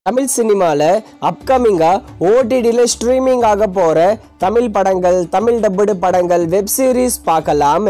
தமிழ் சினிமாவில் அப்கமிங்காக ஓடிடியில் ஸ்ட்ரீமிங் ஆக போகிற தமிழ் படங்கள், தமிழ் டப்புடு படங்கள், வெப் சீரிஸ் பார்க்கலாம்.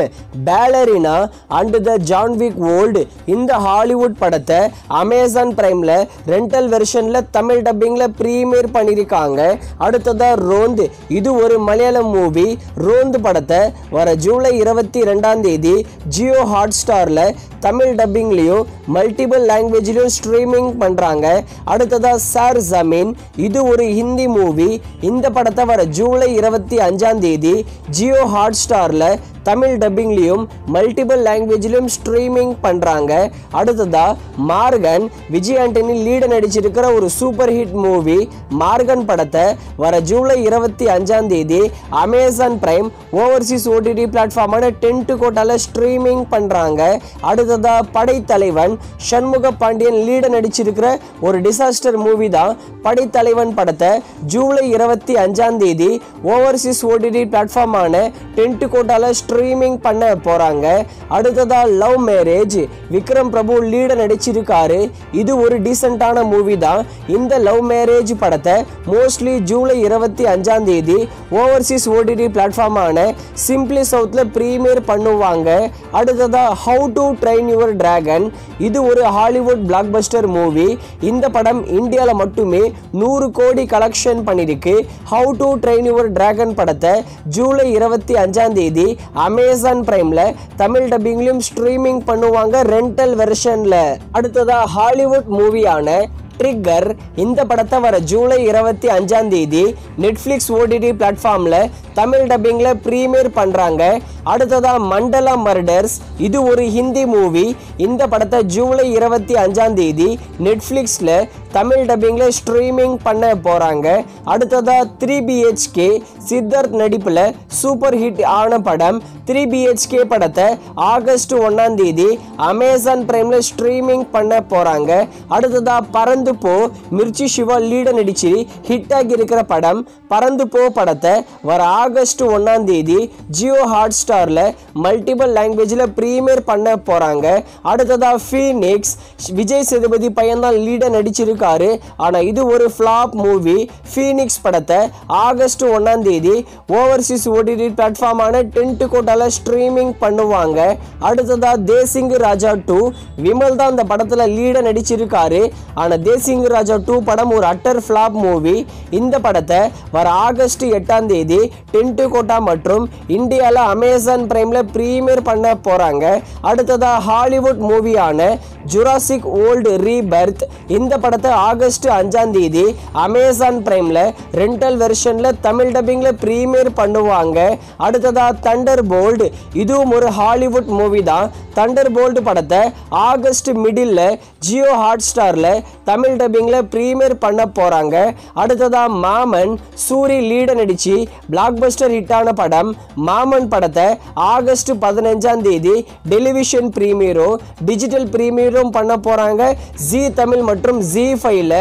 Ballerina and the John Wick world இந்த ஹாலிவுட் படத்தை அமேசான் பிரைமில் ரெண்டல் வெர்ஷனில் தமிழ் டப்பிங்கில் ப்ரீமியர் பண்ணியிருக்காங்க. அடுத்ததாக ரோந்து, இது ஒரு மலையாளம் மூவி. ரோந்து படத்தை வர ஜூலை 22 ஜியோ ஹாட் ஸ்டாரில் தமிழ் டப்பிங்லேயும் மல்டிபிள் லாங்குவேஜ்லையும் ஸ்ட்ரீமிங் பண்ணுறாங்க. அடுத்ததாக சார் ஜமீன், இது ஒரு ஹிந்தி மூவி. இந்த படத்தை வர ஜூலை 25 ஜியோ ஹாட் ஸ்டாரில் தமிழ் டப்பிங்லையும் மல்டிபிள் லாங்குவேஜ்லையும் ஸ்ட்ரீமிங் பண்ணுறாங்க. அடுத்ததா மார்கன், விஜய் ஆண்டனி லீடு நடிச்சிருக்கிற ஒரு சூப்பர் ஹிட் மூவி. மார்கன் படத்தை வர July 25 Amazon Prime overseas OTT பிளாட்ஃபார்மான டென்ட் கோட்டால ஸ்ட்ரீமிங் பண்ணுறாங்க. அடுத்ததா படைத்தலைவன், சண்முக பாண்டியன் லீடு நடிச்சிருக்கிற ஒரு டிசாஸ்டர் மூவி தான் படைத்தலைவன் படத்தை ஜூலை 25 ஓவர்சீஸ் ஓடிடி பிளாட்ஃபார்மான டென்ட் கோட்டால ஸ்ட்ரீமிங் பண்ண போறாங்க. அடுத்ததா love marriage, Vikram Prabhu lead நடிச்சிருக்காரு. இது ஒரு டீசென்டான மூவி தான். இந்த லவ் மேரேஜ் படத்தை மோஸ்ட்லி ஜூலை 25 ஓவர்சீஸ் ஓடிடி பிளாட்ஃபார்மான சிம்பிளி சவுத்ல ப்ரீமியர் பண்ணுவாங்க. அடுத்ததா how to train your dragon, இது ஒரு ஹாலிவுட் பிளாக் பஸ்டர் மூவி. இந்த படம் இந்தியாவில் மட்டுமே 100 கோடி கலெக்ஷன் பண்ணிருக்கு. How to train your dragon படத்தை ஜூலை 25 அமேசான் பிரைம்ல தமிழ் டப்பிங்லையும் ஸ்ட்ரீமிங் பண்ணுவாங்க ரெண்டல் வெர்ஷன்ல. அடுத்ததா ஹாலிவுட் மூவியான ட்ரிக்கர், இந்த படத்தை வர ஜூலை 25 நெட்ஃப்ளிக்ஸ் ஓடிடி பிளாட்ஃபார்ம்ல தமிழ் டப்பிங்ல ப்ரீமியர் பண்றாங்க. அடுத்ததா மண்டலா மர்டர்ஸ், இது ஒரு ஹிந்தி மூவி. இந்த படத்தை ஜூலை 25 நெட்ஃப்ளிக்ஸ்ல தமிழ் டப்பிங்ல ஸ்ட்ரீமிங் பண்ண போறாங்க. அடுத்ததா 3BHK, சித்தார்த் நடிப்புல சூப்பர் ஹிட் ஆன படம். 3BHK படத்தை ஆகஸ்ட் 1 அமேசான் பிரைம்ல ஸ்ட்ரீமிங் பண்ண போறாங்க. அடுத்ததா பறந்து போ, மிர்ச்சி சிவா லீட நடிச்சு ஹிட் ஆகி இருக்கிற படம். பறந்து போ படத்தை வர ஆகஸ்ட் 1 ஜியோ ஹாட் ஸ்டார்ல மல்டிபிள் லாங்குவேஜ்ல ப்ரீமியர் பண்ண போறாங்க. அடுத்ததா ஃபீனிக்ஸ், விஜய் சேதுபதி பையன் தான் லீட நடிச்சிருக்காரு. ஆனா இது ஒரு ஃபிளாப் மூவி. ஃபீனிக்ஸ் படத்தை ஆகஸ்ட் 1 ஓவர்சீஸ் ஓடிடி பிளாட்ஃபார்மான டென்ட் கோட்டால ஸ்ட்ரீமிங் பண்ணுவாங்க. அடுத்ததா தேசிங் ராஜா 2, விமல் தான் இந்த படத்துல லீட நடிச்சிருக்காரு. ஆனா தேசிங் ராஜா 2 படம் ஒரு அட்டர் ஃபிளாப் மூவி. இந்த படத்தை வர ஆகஸ்ட் 8 டென்ட் கோட்டா மற்றும் இந்தியாவில் அமேசான் பிரைம்ல ப்ரீமியர் பண்ண போறாங்க. அடுத்ததா ஹாலிவுட் மூவியான ஜுராசிக் வேர்ல்டு ரீபர்த், இந்த படத்தை ஆகஸ்ட் 5 அமேசான் பிரைம்ல ரெண்டல் வெர்ஷன்ல தமிழ் டப்பிங்ல ப்ரீமியர் பண்ணுவாங்க. அடுத்ததா தண்டர் போல்ட், இதுவும் ஒரு ஹாலிவுட் மூவி தான். தண்டர் போல்ட் படத்தை ஆகஸ்ட் மிடில் ஜியோ ஹாட் ஸ்டார்ல தமிழ் டப்பிங்ல ப்ரீமியர் பண்ண போறாங்க. அடுத்ததா மாமன், சூரி லீட நடிச்சு பிளாக் பஸ்டர் ஹிட்டான படம். மாமன் படத்தை ஆகஸ்ட் 15 டெலிவிஷன் ப்ரீமியரும் டிஜிட்டல் ப்ரீமியரும் பண்ண போறாங்க ஜி தமிழ் மற்றும் ஜி5ல.